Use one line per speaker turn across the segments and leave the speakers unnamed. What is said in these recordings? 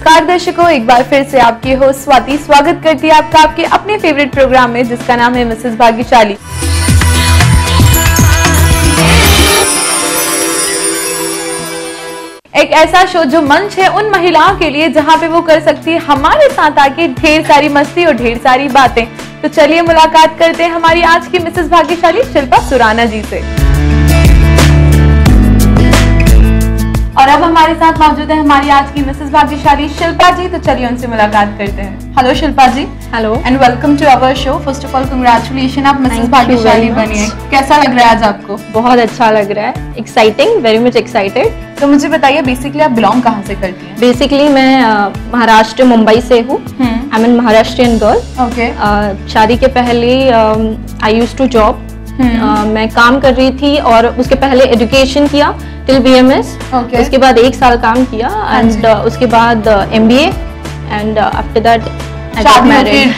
नमस्कार दर्शकों, एक बार फिर से आपकी होस्ट स्वाति स्वागत करती है आपका आपके अपने फेवरेट प्रोग्राम में, जिसका नाम है मिसेस भाग्यशाली। एक ऐसा शो जो मंच है उन महिलाओं के लिए जहां पे वो कर सकती है हमारे साथ आके ढेर सारी मस्ती और ढेर सारी बातें। तो चलिए मुलाकात करते हैं हमारी आज की मिसेस भाग्यशाली शिल्पा सुराना जी से। और अब हमारे साथ मौजूद है हमारी आज की मिसेस भाग्यशाली शिल्पा जी। तो चलिए उनसे मुलाकात करते हैं। Hello Shilpa ji.
Hello
and welcome to our show. First of all congratulation, आप मिसेस भाग्यशाली बनी है। कैसा लग रहा है आज आपको?
बहुत अच्छा लग रहा है, एक्साइटिंग, वेरी मच एक्साइटेड।
तो मुझे बताइए बेसिकली आप बिलोंग कहाँ से करती हैं?
बेसिकली मैं महाराष्ट्र मुंबई से हूँ। I am Maharashtrian girl.
Okay.
शादी के पहले आई यूज्ड टू जॉब। मैं काम कर रही थी और उसके पहले एजुकेशन किया टिल BMS। उसके बाद 1 साल काम किया एंड उसके बाद MBA and after that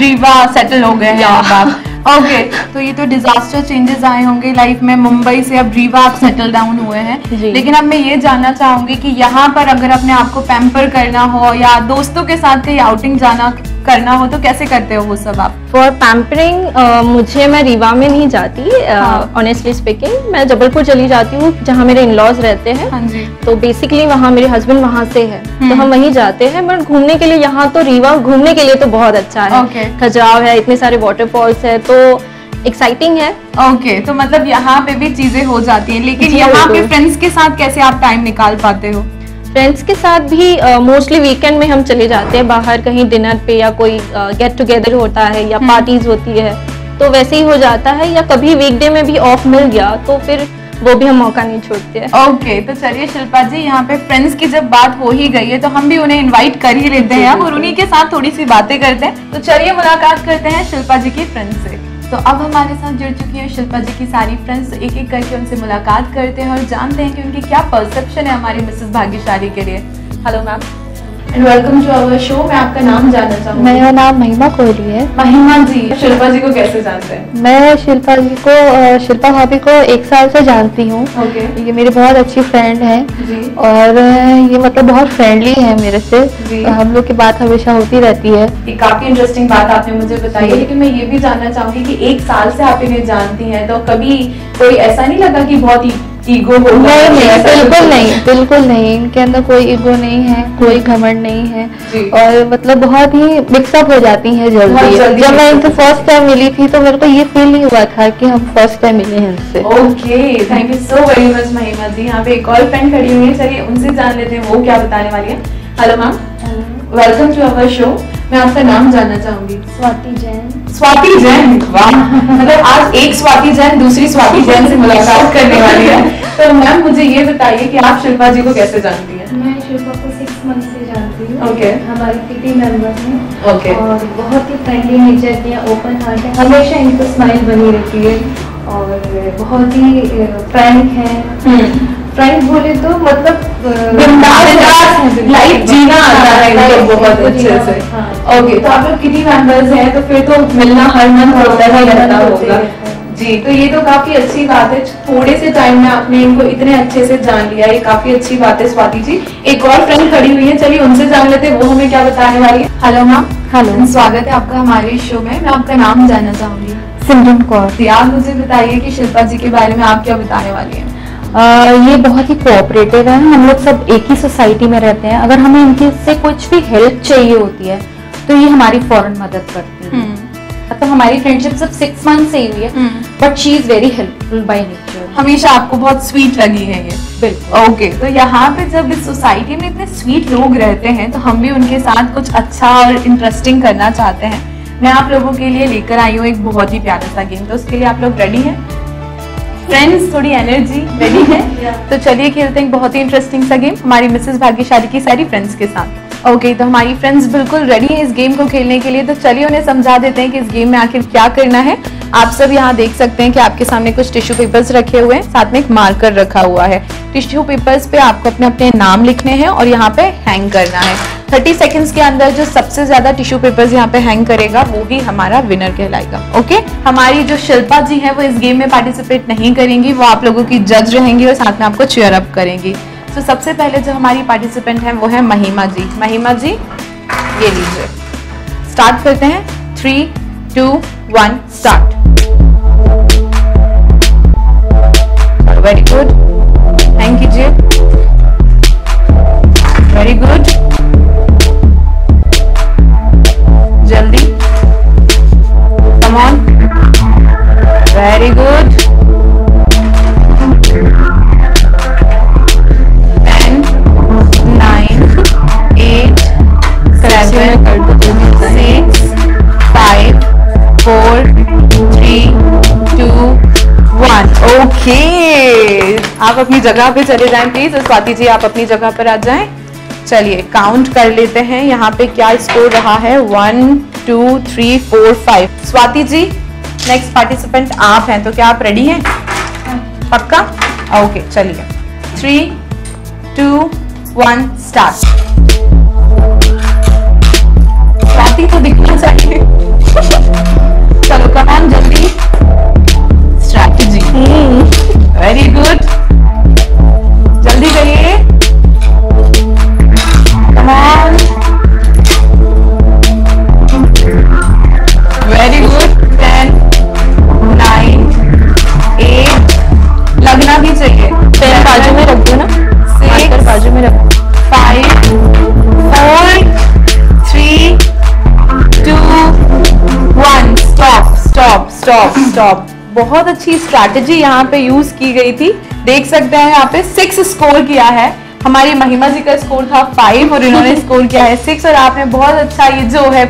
Rewa settle हो गए हैं अब आप। ओके, तो ये तो डिजास्टर चेंजेस आए होंगे लाइफ में। मुंबई से अब रीवा आप सेटल डाउन हुए हैं, लेकिन अब मैं ये जानना चाहूंगी कि यहाँ पर अगर अपने आप को पैम्पर करना हो या दोस्तों के साथ कहीं आउटिंग जाना करना हो तो कैसे करते हो वो सब आप?
फॉर पैम्परिंग मैं रीवा में नहीं जाती, ऑनेस्टली स्पीकिंग। मैं जबलपुर चली जाती हूँ जहाँ मेरे इन-लॉज रहते हैं।
हाँ जी।
तो बेसिकली वहाँ मेरे हस्बैंड वहाँ से है, तो हम वहीं जाते हैं। बट घूमने के लिए यहाँ तो रीवा घूमने के लिए तो बहुत अच्छा है। खजुराहो है, इतने सारे वाटरफॉल्स है, तो एक्साइटिंग है।
ओके, तो मतलब यहाँ पे भी चीजें हो जाती हैं, लेकिन यहाँ पे फ्रेंड्स के साथ कैसे आप टाइम निकाल पाते हो?
फ्रेंड्स के साथ भी मोस्टली वीकेंड में हम चले जाते हैं बाहर कहीं डिनर पे, या कोई गेट टुगेदर होता है या पार्टीज होती है, तो वैसे ही हो जाता है। या कभी वीकडे में भी ऑफ मिल गया तो फिर वो भी हम मौका नहीं छोड़ते हैं।
ओके, तो चलिए शिल्पा जी, यहाँ पे फ्रेंड्स की जब बात हो ही गई है तो हम भी उन्हें इनवाइट कर ही लेते हैं और उन्हीं के साथ थोड़ी सी बातें करते हैं। तो चलिए मुलाकात करते हैं शिल्पा जी की फ्रेंड्स से। तो अब हमारे साथ जुड़ चुकी है शिल्पा जी की सारी फ्रेंड्स। एक एक करके उनसे मुलाकात करते हैं और जानते हैं कि उनकी क्या परसेप्शन है हमारी मिसेस भाग्यशाली के लिए। Hello ma'am and welcome to our show. मैं आपका नाम जानना चाहूँगी।
मेरा नाम महिमा कोहली है।
महिमा जी, शिल्पा जी को कैसे जानते हैं?
मैं शिल्पा जी को, शिल्पा भाभी को 1 साल से जानती हूँ। ये मेरी बहुत अच्छी फ्रेंड है और ये मतलब बहुत फ्रेंडली है मेरे से। हम लोग की बात हमेशा होती रहती है।
ये काफी इंटरेस्टिंग बात आपने मुझे बताई है, लेकिन मैं ये भी जानना चाहूंगी कि 1 साल से आप इन्हें जानती हैं, तो कभी कोई ऐसा नहीं लगा कि बहुत ईगो हो?
नहीं, बिल्कुल नहीं, बिल्कुल नहीं। इनके अंदर कोई ईगो नहीं है, कोई घमंड नहीं है और मतलब बहुत ही मिक्सअप हो जाती हैं जल्दी। जब मैं इनसे फर्स्ट टाइम मिली थी तो मेरे को ये फील नहीं हुआ था कि हम फर्स्ट टाइम मिले हैं इनसे।
Okay, thank you so very much महिमा जी। यहाँ पे एक और फ्रेंड खड़ी हुई है, चलिए उनसे जान लेते हैं वो क्या बताने वाली है। Hello ma'am, welcome to our show. मैं आपका नाम जानना चाहूंगी।
स्वाति जैन।
स्वाति जैन, वाह! मतलब आज एक स्वाति जैन दूसरी स्वाति जैन से मुलाकात करने वाली है। तो मैम मुझे ये बताइए कि आप शिल्पा जी को कैसे जानती हैं?
मैं शिल्पा को 6 मंथ से जानती हूँ।
ओके।
हमारी किटी मेंबर हैं।
ओके।
और बहुत ही फ्रेंडली नेचर के, ओपन हार्ट है, हमेशा इनको स्माइल बनी रहती है और बहुत ही फ्रैंक है। फ्रैंक बोले तो मतलब
लाइफ जीना आता है इनको बहुत अच्छे से। ओके, तो आप लोग किटी मेंबर्स हैं तो फिर तो मिलना हर मंथ होता ही रहता होगा जी। तो ये तो काफी अच्छी बात है, थोड़े से टाइम में आपने इनको इतने अच्छे से जान लिया, ये काफी अच्छी बात है स्वाति जी। एक और फ्रेंड खड़ी हुई है, चलिए उनसे जान लेते हैं वो हमें क्या बताने वाली है। Hello ma'am.
हेलो,
स्वागत है आपका हमारे शो में। मैं आपका नाम जानना चाहूंगी।
सिमरन कौर।
आप मुझे बताइए कि शिल्पा जी के बारे में आप क्या बताने वाली है?
ये बहुत ही कोऑपरेटिव है। हम लोग सब एक ही सोसाइटी में रहते हैं। अगर हमें इनके से कुछ भी हेल्प चाहिए होती है तो ये हमारी फौरन मदद करती है। मतलब हमारी फ्रेंडशिप सिर्फ 6 मंथ से ही हुई है, but she is very helpful by nature.
हमेशा आपको बहुत स्वीट लगी है ये?
बिल्कुल।
ओके, तो यहाँ पे जब इस सोसाइटी में इतने स्वीट लोग रहते हैं तो हम भी उनके साथ कुछ अच्छा और इंटरेस्टिंग करना चाहते हैं। मैं आप लोगों के लिए लेकर आई हूँ एक बहुत ही प्यारा सा गेम। तो उसके लिए आप लोग रेडी हैं? फ्रेंड्स, थोड़ी एनर्जी रेडी है? तो चलिए खेलते हैं बहुत ही इंटरेस्टिंग सा गेम हमारी मिसेस भाग्यशाली की सारी फ्रेंड्स के साथ। ओके, तो हमारी फ्रेंड्स बिल्कुल रेडी है इस गेम को खेलने के लिए। तो चलिए उन्हें समझा देते हैं कि इस गेम में आखिर क्या करना है। आप सब यहाँ देख सकते हैं कि आपके सामने कुछ टिश्यू पेपर्स रखे हुए हैं, साथ में एक मार्कर रखा हुआ है। टिश्यू पेपर्स पे आपको अपने अपने नाम लिखने हैं और यहाँ पे हैंग करना है। 30 सेकंड्स के अंदर जो सबसे ज्यादा टिश्यू पेपर्स यहाँ पे हैंग करेगा वो ही हमारा विनर कहलाएगा। ओके, हमारी जो शिल्पा जी है वो इस गेम में पार्टिसिपेट नहीं करेंगी, वो आप लोगों की जज रहेंगी और साथ में आपको चीयर अप करेंगी। तो सबसे पहले जो हमारी पार्टिसिपेंट है वो है महिमा जी। महिमा जी, ये लीजिए, स्टार्ट करते हैं। 3, 2, 1 स्टार्ट। वेरी गुड, थैंक कीजिए, वेरी गुड, जल्दी, come on, very good, 10, 9, 8, 7, 6, 5, 4, 3, 2, 1। Okay, आप अपनी जगह पे चले जाएं प्लीज, और स्वाति जी आप अपनी जगह पर आ जाएं। चलिए काउंट कर लेते हैं यहाँ पे क्या स्कोर रहा है। 1, 2, 3, 4, 5। स्वाति जी नेक्स्ट पार्टिसिपेंट आप हैं, तो क्या आप रेडी हैं? पक्का? ओके चलिए, 3, 2, 1 स्टार्ट। स्वाति तो दिखना चाहिए। चलो कम ऑन, जल्दी, स्ट्रैटेजी, वेरी गुड, जल्दी करिए, कम ऑन, वेरी गुड, 10, 9, 8, लगना भी चाहिए,
पेन बाजू में रख दो ना,
6,
बाजू में रख,
5, 4, 3, 2, 1 स्टॉप स्टॉप स्टॉप स्टॉप। बहुत अच्छी स्ट्रैटेजी यहाँ पे यूज की गई थी। देख सकते हैं यहाँ पे 6 स्कोर किया है। हमारी महिमा जी का स्कोर था 5 और इन्होंने स्कोर किया है 6, और आपने बहुत अच्छा ये जो है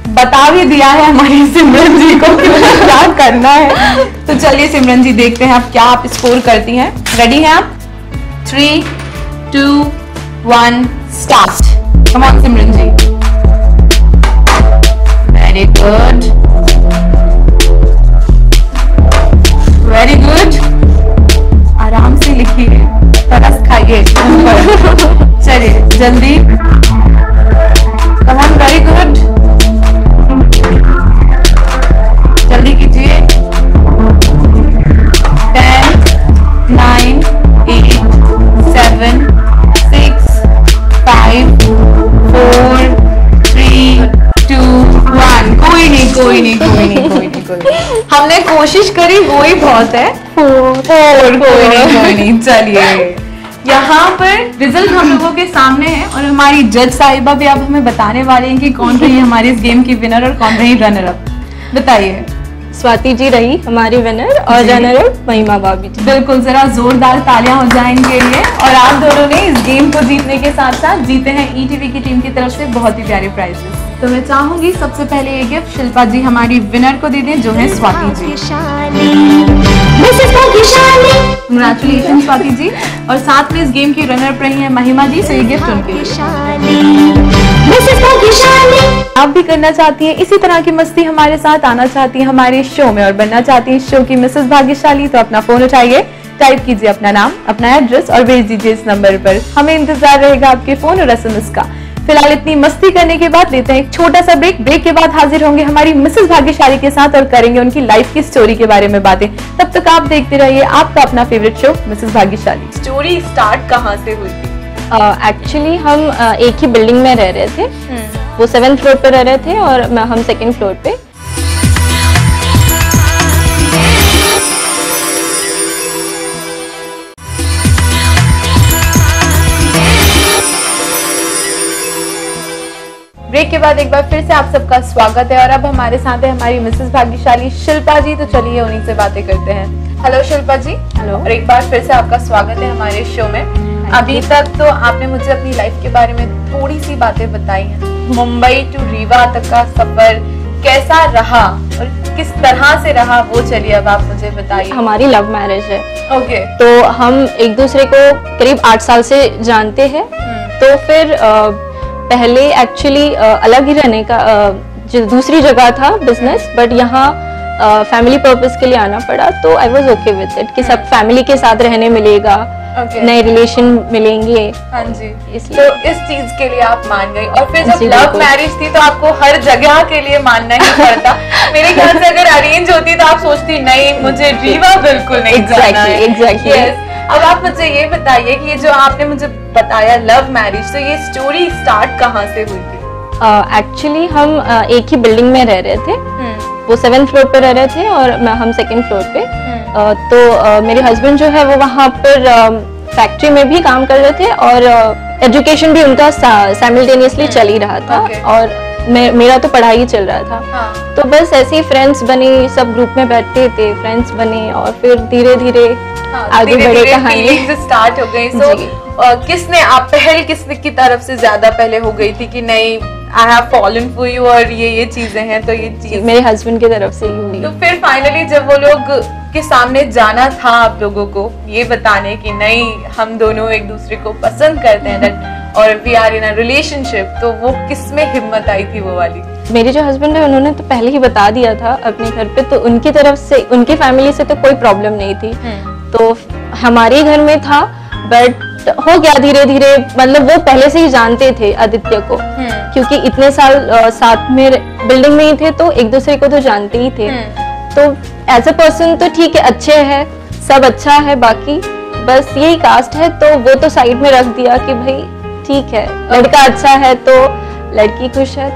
बता भी दिया है हमारी सिमरन जी को कि क्या करना है। तो चलिए सिमरन जी देखते हैं आप क्या आप स्कोर करती हैं। रेडी हैं आप? 3, 2, 1 start. Come on Simran ji, very good, very good, आराम से लिखिए, तरस खाइए। चलिए जल्दी, कम ऑन, वेरी गुड, जल्दी कीजिए। 10, 9, 8, 7, 6, 5, 4, 3, 2, 1। कोई नहीं कोई नहीं कोई नहीं कोई नहीं कोई नहीं, हमने कोशिश करी, वो ही बहुत है। 4, कोई नहीं। चलिए यहाँ पर रिजल्ट हम लोगों के सामने है, और हमारी जज साहिबा भी अब हमें बताने वाले हैं कि कौन रही हमारी इस गेम की विनर और कौन रही रनर अप। बताइए।
स्वाति जी रही हमारी विनर और रनर अप महिमा भाभी जी।
बिल्कुल, जरा जोरदार तालियां हो जाए इनके लिए। और आप दोनों ने इस गेम को जीतने के साथ साथ जीते हैं ईटीवी की टीम की तरफ से बहुत ही प्यारे प्राइजेस। तो मैं चाहूंगी सबसे पहले ये गिफ्ट शिल्पा जी हमारी विनर को दे दें, जो है स्वाति जी। कंग्रेचुलेशन स्वाति जी। और साथ में इस गेम की रनर अप रही है महिमा जी, से ये गिफ्ट उनके लिए। आप भी करना चाहती हैं इसी तरह की मस्ती हमारे साथ, आना चाहती हैं हमारे शो में और बनना चाहती हैं इस शो की मिसेस भाग्यशाली, तो अपना फोन उठाइए, टाइप कीजिए अपना नाम, अपना एड्रेस और भेज दीजिए इस नंबर पर। हमें इंतजार रहेगा आपके फोन और एसएमएस का। फिलहाल इतनी मस्ती करने के बाद लेते हैं एक छोटा सा ब्रेक। ब्रेक के बाद हाजिर होंगे हमारी मिसेस भाग्यशाली के साथ और करेंगे उनकी लाइफ की स्टोरी के बारे में बातें। तब तक आप देखते रहिए आपका अपना फेवरेट शो मिसेस भाग्यशाली। स्टोरी स्टार्ट कहाँ से हुई थी?
एक्चुअली हम एक ही बिल्डिंग में रह रहे थे। वो 7th फ्लोर पे रह रहे थे और हम 2nd फ्लोर पे।
ब्रेक के बाद एक बार फिर से आप सबका स्वागत है, और अब हमारे साथ है हमारी मिसेस भाग्यशाली शिल्पा जी। तो चलिए उन्हीं से बातें करते हैं। हेलो शिल्पा जी।
हेलो।
और एक बार फिर से आपका स्वागत है हमारे शो में। अभी तक तो आपने मुझे अपनी लाइफ के बारे में थोड़ी सी बातें बताई हैं। मुंबई टू रीवा तक का सफर कैसा रहा और किस तरह से रहा, वो चलिए अब आप मुझे बताइए।
हमारी लव मैरिज है।
ओके।
तो हम एक दूसरे को करीब 8 साल से जानते हैं। तो फिर पहले एक्चुअली अलग ही रहने का जो दूसरी जगह था बिजनेस, बट यहाँ फैमिली पर्पस के लिए आना पड़ा। तो I was okay with it कि सब फैमिली के साथ रहने मिलेगा, नए रिलेशन मिलेंगे।
हाँ जी।
इसलिए
तो इस चीज के लिए आप मान गई, और फिर जब लव मैरिज थी तो आपको हर जगह के लिए मानना ही पड़ता। मेरे ख्याल से अगर अरेंज होती तो आप सोचती नहीं मुझे रीवा बिल्कुल नहीं जाना है।
एग्जैक्टली।
अब आप मुझे ये बताइए कि ये जो आपने मुझे बताया लव मैरिज, तो ये स्टोरी स्टार्ट कहाँ से हुई थी?
एक्चुअली हम एक ही बिल्डिंग में रह रहे थे। वो 7th फ्लोर पे रह रहे थे और हम 2nd फ्लोर पे। तो मेरे हस्बैंड जो है वो वहाँ पर फैक्ट्री में भी काम कर रहे थे और एजुकेशन भी उनका साइमल्टेनियसली चल ही रहा था। और मेरा तो पढ़ाई चल रहा था। तो बस ऐसे ही फ्रेंड्स बने, सब ग्रुप में बैठते थे, फ्रेंड्स बने और फिर धीरे धीरे आगे बढ़े, कहानी
स्टार्ट हो गई। किसने आप पहल किसने की तरफ से ज्यादा पहले हो गई थी कि नहीं I have fallen for you और ये चीजें हैं, तो ये चीज
मेरे हस्बैंड की तरफ से ही हुई।
तो फिर फाइनली जब वो लोग के सामने जाना था आप लोगों को ये बताने कि नहीं हम दोनों एक दूसरे को पसंद करते हैं और we are in a relationship, तो वो किस में हिम्मत आई थी वो वाली?
मेरे जो हस्बैंड है उन्होंने तो पहले ही बता दिया था अपने घर पे, तो उनकी तरफ से, उनकी फैमिली से तो कोई प्रॉब्लम नहीं थी। तो हमारे घर में था, बट हो गया धीरे धीरे। मतलब वो पहले से ही जानते थे आदित्य को, क्योंकि इतने साल साथ में बिल्डिंग में ही थे, तो एक दूसरे को तो जानते ही थे। तो एज अ पर्सन तो ठीक है, अच्छे है, सब अच्छा है, बाकी बस यही कास्ट है तो वो तो साइड में रख दिया कि भाई ठीक है, लड़का अच्छा है तो लड़की खुश है।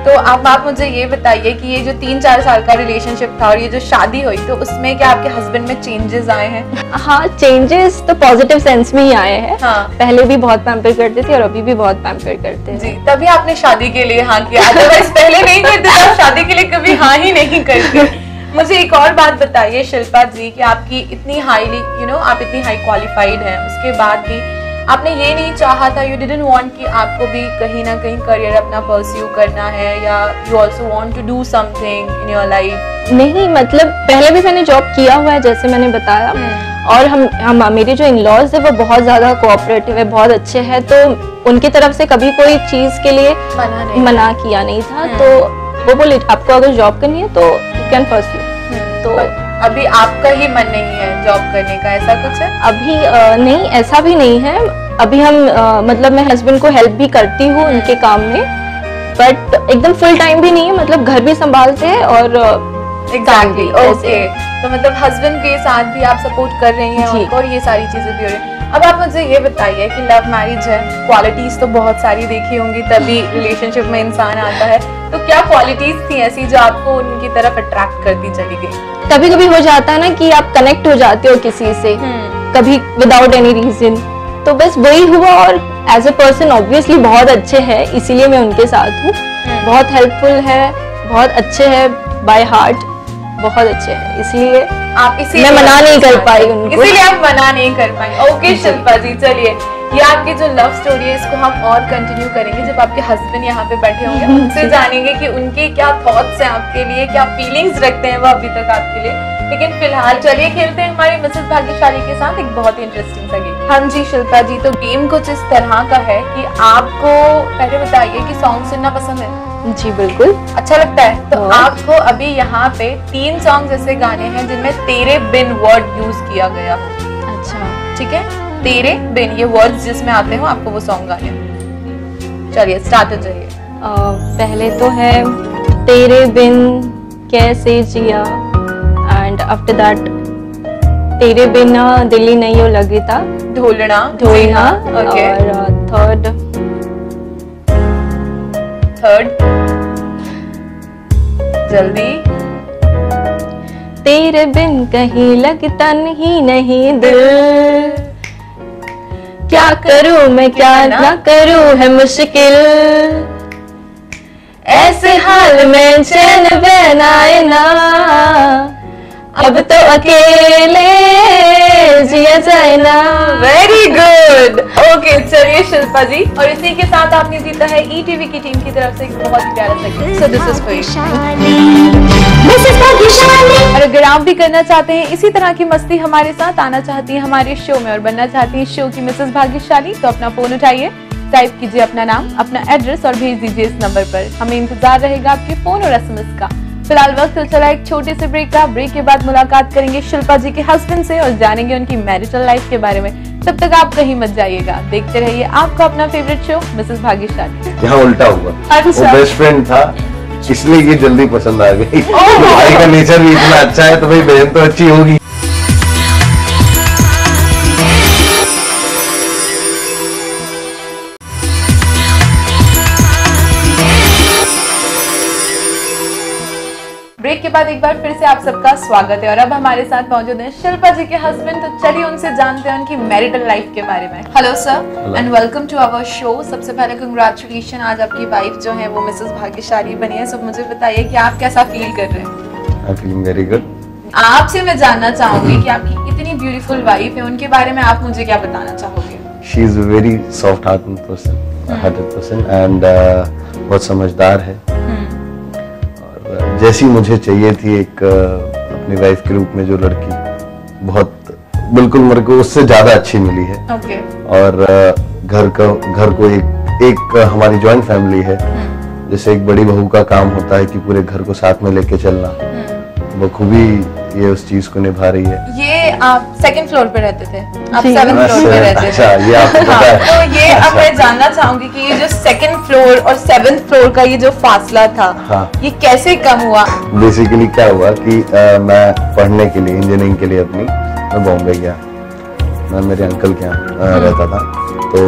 तो
अब आप मुझे ये बताइए कि ये जो 3-4 साल का रिलेशनशिप था और ये जो शादी हुई, तो उसमें क्या आपके हस्बैंड में चेंजेस आए हैं?
हाँ, चेंजेस तो पॉजिटिव सेंस में ही आए हैं। पहले भी बहुत पैम्पर करते थे और अभी भी बहुत पैम्पर करते हैं।
जी, तभी आपने शादी के लिए हाँ किया, अदरवाइज पहले नहीं करते थे, शादी के लिए कभी हाँ ही नहीं करते। मुझे एक और बात बताइए शिल्पा जी कि आपकी इतनी हाईली आप इतनी हाई क्वालिफाइड हैं, उसके बाद भी आपने ये नहीं चाहा था, यू डिडंट वांट कि आपको भी कहीं ना कहीं करियर अपना परस्यू करना है, या you also want to do something in your life?
नहीं, मतलब पहले भी मैंने जॉब किया हुआ है जैसे मैंने बताया। और हम मेरे जो इन-लॉज है वो बहुत ज्यादा कोऑपरेटिव है, बहुत अच्छे हैं, तो उनकी तरफ से कभी कोई चीज के लिए मना किया नहीं था। तो वो बोले आपको अगर जॉब करनी है तो यू कैन परस्यू। तो
अभी आपका ही मन नहीं है जॉब करने का, ऐसा कुछ है?
अभी नहीं, ऐसा भी नहीं है। अभी हम मतलब मैं हस्बैंड को हेल्प भी करती हूँ उनके काम में, बट एकदम फुल टाइम भी नहीं है, मतलब घर भी संभालते हैं और
एग्जैक्टली ओके। तो मतलब हस्बैंड के साथ भी आप सपोर्ट कर रही हैं उनको और ये सारी चीजें भी हो रही हैं। अब आप मुझे ये बताइए कि लव मैरिज है, क्वालिटीज तो बहुत सारी देखी होंगी तभी रिलेशनशिप में इंसान आता है, तो क्या क्वालिटीज थी ऐसी जो आपको उनकी तरफ अट्रैक्ट करती चली गई?
कभी कभी हो जाता है ना कि आप कनेक्ट हो जाते हो किसी से, कभी विदाउट एनी रीजन, तो बस वही हुआ। और एज अ पर्सन ऑब्वियसली बहुत अच्छे हैं, इसीलिए मैं उनके साथ हूँ। बहुत हेल्पफुल है, बहुत अच्छे है, बाय हार्ट बहुत अच्छे हैं, इसलिए मैं मना नहीं कर पाई उनको,
इसीलिए आप मना नहीं कर पाई। ओके शिल्पा जी, चलिए ये आपकी जो लव स्टोरी है इसको हम और कंटिन्यू करेंगे जब आपके हस्बैंड यहाँ पे बैठे होंगे, उनसे जानेंगे कि उनके क्या थॉट्स हैं आपके लिए, क्या फीलिंग्स रखते हैं वो अभी तक आपके लिए। लेकिन फिलहाल चलिए खेलते हैं हमारे मिसेस भाग्यशाली के साथ एक बहुत ही इंटरेस्टिंग सा गेम। हाँ जी शिल्पा जी, तो गेम कुछ इस तरह का है कि आपको पहले बताइए कि सॉन्ग सुनना पसंद है?
जी बिल्कुल,
अच्छा लगता है। तो आपको अभी यहाँ पे 3 सॉन्ग ऐसे गाने हैं जिनमें तेरे बिन वर्ड यूज किया गया हो।
अच्छा
ठीक है, तेरे बिन ये वर्ड्स जिसमें आते हो आपको वो सॉन्ग गाने। चलिए स्टार्ट हो जाइए।
पहले तो है तेरे बिन कैसे जिया, एंड आफ्टर दैट तेरे बिना दिल्ली नहीं हो लगता,
ढोलना
ढोलना।
okay.
और
थर्ड जल्दी,
तेरे बिन कहीं लगता नहीं दिल, क्या करूं मैं क्या ना करूं है मुश्किल, ऐसे हाल में चैन बैन आए ना, अब तो अकेले जिया जाए ना।
Very good, okay. चलिए शिल्पा जी, और इसी के साथ आपने जीता है ईटीवी की टीम की तरफ से एक बहुत ही प्यारा सा gift. So this is for you. और अगर आप भी करना चाहते हैं इसी तरह की मस्ती हमारे साथ, आना चाहती हैं हमारे शो में और बनना चाहती हैं शो की मिसेस भाग्यशाली, तो अपना फोन उठाइए, टाइप कीजिए अपना नाम, अपना एड्रेस और भेज दीजिए इस नंबर पर। हमें इंतजार रहेगा आपके फोन और एसएमएस का। फिलहाल वक्त तो चला एक छोटे से ब्रेक का। ब्रेक के बाद मुलाकात करेंगे शिल्पा जी के हस्बैंड से और जानेंगे उनकी मैरिटल लाइफ के बारे में। तब तक आप कहीं मत जाइएगा, देखते रहिए आपका अपना फेवरेट शो मिसेस भाग्यशाली।
यहाँ उल्टा हुआ,
अच्छा।
वो बेस्ट फ्रेंड था इसलिए ये जल्दी पसंद आ गई। भाई का नेचर भी इतना अच्छा है तो भाई बहन तो अच्छी होगी।
ब्रेक के बाद एक बार फिर से आप सबका स्वागत है और अब हमारे साथ मौजूद हैं शिल्पा जी के हस्बैंड। तो चलिए उनसे जानते हैं उनकी मैरिटल लाइफ के बारे में। Hello sir and welcome to our show. सबसे पहले कंग्रेचुलेशन, आज आपकी वाइफ जो है वो मिसेस भाग्यशाली बनी है। सो मुझे बताइए कि आप कैसा फील कर रहे हैं?
I feeling very good.
आपसे मैं जानना चाहूंगी कि आपकी इतनी ब्यूटीफुल वाइफ है, उनके बारे में आप मुझे क्या बताना चाहोगे?
She is a very soft hearted person and बहुत समझदार है और जैसी मुझे चाहिए थी एक अपनी वाइफ के रूप में जो लड़की, बहुत बिल्कुल मेरे को उससे ज्यादा अच्छी मिली है।
Okay.
और घर को एक हमारी जॉइंट फैमिली है। जैसे एक बड़ी बहू का काम होता है कि पूरे घर को साथ में लेके चलना, बखूबी ये उस चीज को निभा रही है।
ये आप सेकंड फ्लोर पे रहते थे, आप 7th फ्लोर पे रहते थे।
अच्छा, ये आपको पता है।
तो ये अब मैं जानना चाहूंगी कि ये जो सेकंड फ्लोर और 7th फ्लोर का ये जो फासला था,
हाँ।
ये कैसे कम हुआ?
बेसिकली क्या हुआ कि मैं पढ़ने के लिए, इंजीनियरिंग के लिए मैं बॉम्बे गया। मैं मेरे अंकल के यहाँ रहता था। तो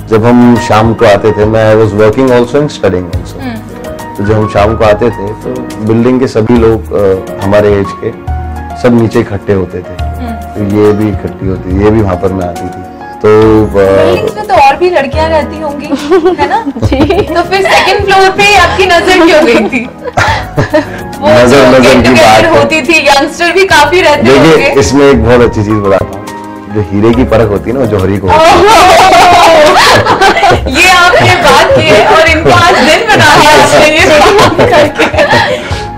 जब हम शाम को आते थे, मैं I was working also and studying also. तो जब हम शाम को आते थे तो बिल्डिंग के सभी लोग हमारे एज के सब नीचे इकट्ठे होते थे। तो ये भी इकट्ठी होती, ये भी वहां पर मैं आती थी। तो
में तो और भी लड़कियां रहती होंगी, है ना? जी। तो फिर सेकंड फ्लोर पे आपकी नजर क्यों गई थी? वो
नजर की बात
होती थी, यंगस्टर भी काफी रहते होंगे।
देखिए, इसमें एक बहुत अच्छी चीज बताता हूँ। जो हीरे की परख होती है ना, वो जौहरी को
ये आपने बात की है और इनको आज दिन बना दिया।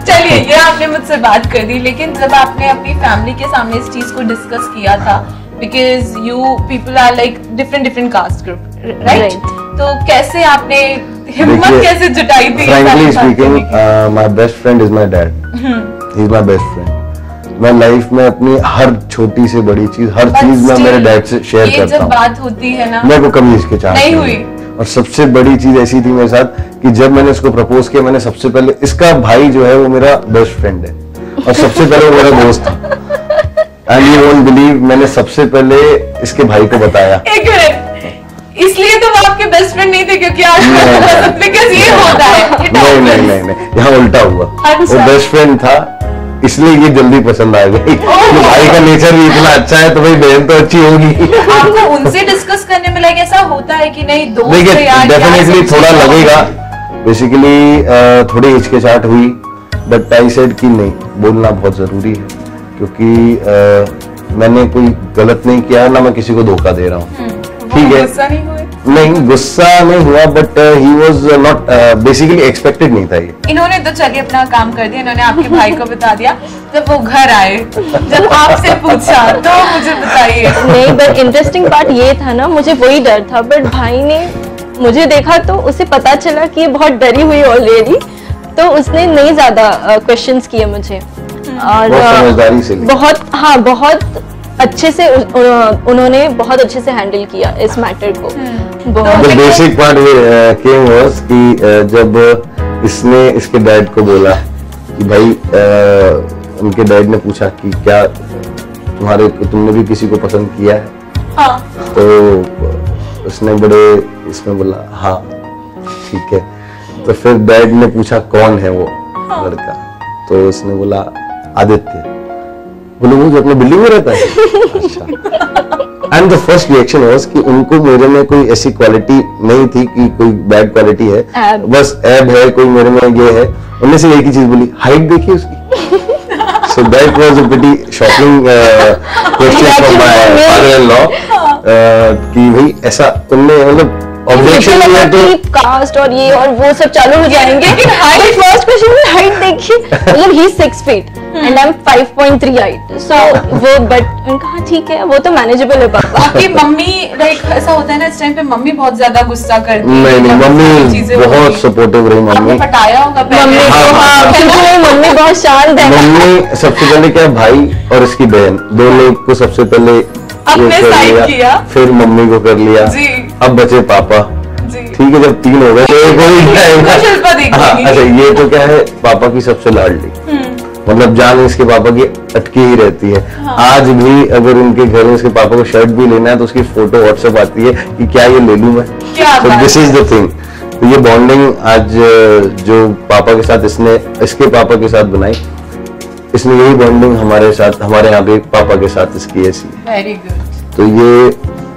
चलिए, ये आपने मुझसे बात कर दी, लेकिन जब आपने अपनी फैमिली के सामने इस चीज को डिस्कस किया था, because you people are like different caste group, right? तो कैसे आपने हिम्मत कैसे जुटाई थी?
Frankly speaking, my best friend is my dad. He is my best friend. मैं लाइफ में अपनी हर छोटी से बड़ी चीज, हर चीज मैं मेरे डैड से शेयर करता हूँ।
जब बात होती है ना,
मेरे को कभी हिचकिचाहट
नहीं हुई।
और सबसे बड़ी चीज ऐसी थी मेरे साथ कि जब मैंने इसको प्रपोज किया, मैंने सबसे पहले, इसका भाई जो है वो मेरा बेस्ट फ्रेंड है और सबसे पहले वो मेरा दोस्त था। एंड यू वोंट बिलीव, मैंने सबसे पहले इसके भाई को बताया।
एक मिनट, इसलिए तो वो आपके बेस्ट फ्रेंड नहीं थे क्योंकि आज बिकॉज़ ये होता है।
नहीं, यहाँ उल्टा हुआ। वो बेस्ट फ्रेंड था, इसलिए ये जल्दी पसंद आ गई। तो भाई का नेचर भी इतना अच्छा है तो भाई बहन तो अच्छी होगी।
आपको उनसे डिस्कस करने में लगे ऐसा होता है कि नहीं दोस्त
देखिए, डेफिनेटली थोड़ा लगेगा। बेसिकली थोड़ी हिचकिचाहट हुई, बट आई सेड कि नहीं, बोलना बहुत जरूरी है क्योंकि मैंने कोई गलत नहीं किया, ना मैं किसी को धोखा दे रहा हूँ। ठीक है,
गुस्सा नहीं हुए?
नहीं, गुस्सा नहीं हुआ, but he was not basically expected नहीं था ये।
इन्होंने तो चलिए अपना काम कर दिया, इन्होंने आपके भाई को बता दिया। जब वो घर आए, जब आपसे पूछा, तो मुझे बताइए।
नहीं, बट इंटरेस्टिंग पार्ट ये था ना, मुझे वही डर था, बट भाई ने मुझे देखा तो उसे पता चला कि ये बहुत डरी हुई ऑलरेडी, तो उसने नहीं ज्यादा क्वेश्चंस किए मुझे और
समझदारी से
बहुत अच्छे से उन्होंने बहुत अच्छे से हैंडल किया इस मैटर को।
The basic part came was कि जब इसने इसके डैड को बोला कि भाई, उनके डैड ने पूछा कि क्या तुमने भी किसी को पसंद किया है?
हाँ।
तो उसने इसमें बोला हाँ, ठीक है। तो फिर डैड ने पूछा कौन है वो लड़का? तो उसने बोला आदित्य। बोले वो जो अपने बिल्डिंग में रहता है? अच्छा। And the first reaction was कि उनको मेरे में कोई ऐसी क्वालिटी नहीं थी कि कोई बैड क्वालिटी है, बस ऐब है कोई मेरे में, ये है। उनने से एक ही चीज बोली, हाइट देखी उसकी। So that was a pretty shocking question from my father in law कि भाई ऐसा तुमने, मतलब ऑब्जेक्शन किया तो
कास्ट और ये और वो सब चालू हो जाएंगे। फर्स्ट क्वेश्चन में हाइट देखिए, मतलब ही 6 feet and I am 5.3 height, so वो बट उनका ठीक है, वो तो मैनेजेबल है। पापा
आपकी मम्मी लाइक ऐसा होता है ना, इस टाइम पे मम्मी बहुत ज्यादा गुस्सा करती है?
नहीं, मम्मी बहुत सपोर्टिव रही। मम्मी
पटाया होगा
मम्मी बहुत शांत है।
मम्मी सबसे पहले क्या, भाई और इसकी बहन दोनों को सबसे पहले
किया,
फिर मम्मी को कर लिया, अब बचे पापा। ठीक है, जब 3 हो गए तो एक और अच्छा, ये तो क्या है, पापा की सबसे लाडली, मतलब जान इसके पापा की अटकी ही रहती है। आज भी अगर उनके घर में इसके पापा को शर्ट भी लेना है तो उसकी फोटो व्हाट्सएप आती है कि क्या ये ले लूं मैं। This is the thing. तो ये बॉन्डिंग आज जो पापा के साथ इसके पापा के साथ बनाई, इसने यही बॉन्डिंग हमारे साथ, हमारे यहाँ पे पापा के साथ इसकी ऐसी।
Very good.
तो ये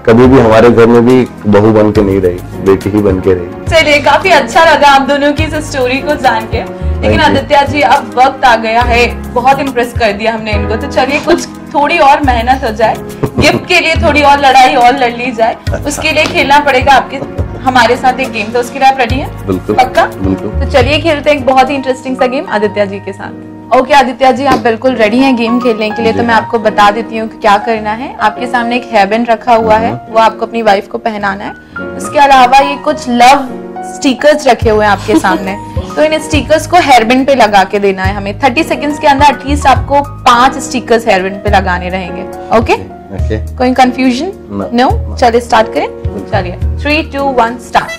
कभी भी हमारे घर में भी बहू बन के नहीं रही, बेटी ही बन के रही।
चलिए, काफी अच्छा लगा आप दोनों की इस स्टोरी को जान के। लेकिन आदित्य जी, अब वक्त आ गया है, बहुत इम्प्रेस कर दिया हमने इनको, तो चलिए कुछ थोड़ी और मेहनत हो जाए, गिफ्ट के लिए थोड़ी और लड़ाई और लड़ ली जाए। उसके लिए खेलना पड़ेगा आपके हमारे साथ एक गेम, तो उसके लिए आप रेडी हैं?
बिल्कुल।
पक्का?
बिल्कुल।
तो चलिए खेलते हैं एक बहुत ही इंटरेस्टिंग सा गेम आदित्य जी के साथ। ओके आदित्य जी, आप बिल्कुल रेडी हैं गेम खेलने के लिए? तो मैं आपको बता देती हूँ कि क्या करना है। आपके सामने एक हेयर बैंड रखा हुआ है, वो आपको अपनी वाइफ को पहनाना है। उसके अलावा ये कुछ लव स्टिकर्स रखे हुए हैं आपके सामने, तो इन स्टिकर्स को हेयर बैंड पे लगा के देना है हमें। 30 सेकंड्स के अंदर एटलीस्ट आपको 5 स्टिकर्स हेयर बैंड पे लगाने रहेंगे। ओके? कोई कंफ्यूजन? नो? चलिए स्टार्ट करें। चलिए 3, 2, 1 स्टार्ट।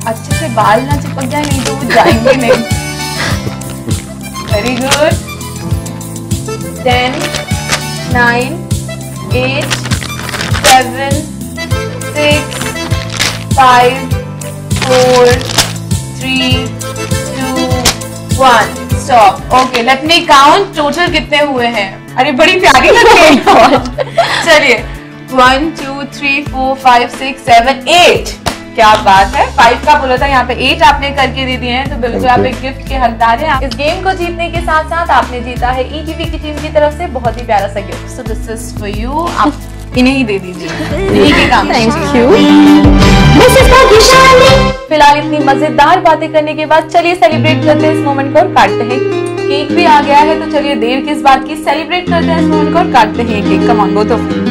अच्छे से बाल ना चिपक जाए, नहीं तो वो जाएंगे नहीं। Very good. 10, 9, 8, 7, 6, 5, 4, 3, 2, 1 stop. Okay, let me count total कितने हुए हैं। अरे बड़ी प्यारी लग रही है। चलिए 1, 2, 3, 4, 5, 6, 7, 8। क्या बात है, 5 का बोला था, यहाँ पे 8 आपने करके दे दिए हैं, तो बिल्कुल आप एक गिफ्ट के हकदार हैं। इस गेम को जीतने के साथ साथ आपने जीता है ईटीवी की टीम की तरफ से बहुत ही प्यारा सा gift. So this is for you. आप इन्हें ही दे दीजिए। Thank you. फिलहाल इतनी मजेदार बातें करने के बाद चलिए सेलिब्रेट करते हैं इस मोमेंट को और काटते हैं केक। भी आ गया है, तो चलिए देर किस बात की, सेलिब्रेट करते हैं इस मोमेंट को और काटते हैं cake. Come on both of you.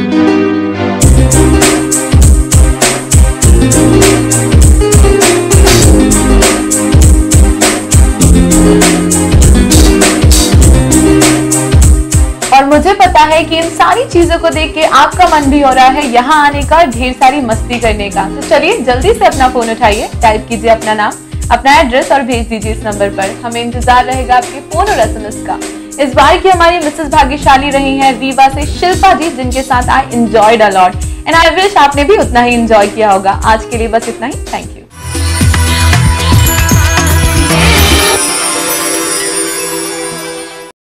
और मुझे पता है कि इन सारी चीजों को देख के आपका मन भी हो रहा है यहाँ आने का, ढेर सारी मस्ती करने का। तो चलिए जल्दी से अपना फोन उठाइए, टाइप कीजिए अपना नाम, अपना एड्रेस और भेज दीजिए इस नंबर पर। हमें इंतजार रहेगा आपके फोन और SMS का। इस बार की हमारी मिसेस भाग्यशाली रही है रीवा से शिल्पा जी, जिनके साथ I enjoyed a lot and I wish आपने भी उतना ही एंजॉय किया होगा। आज के लिए बस इतना ही। Thank you.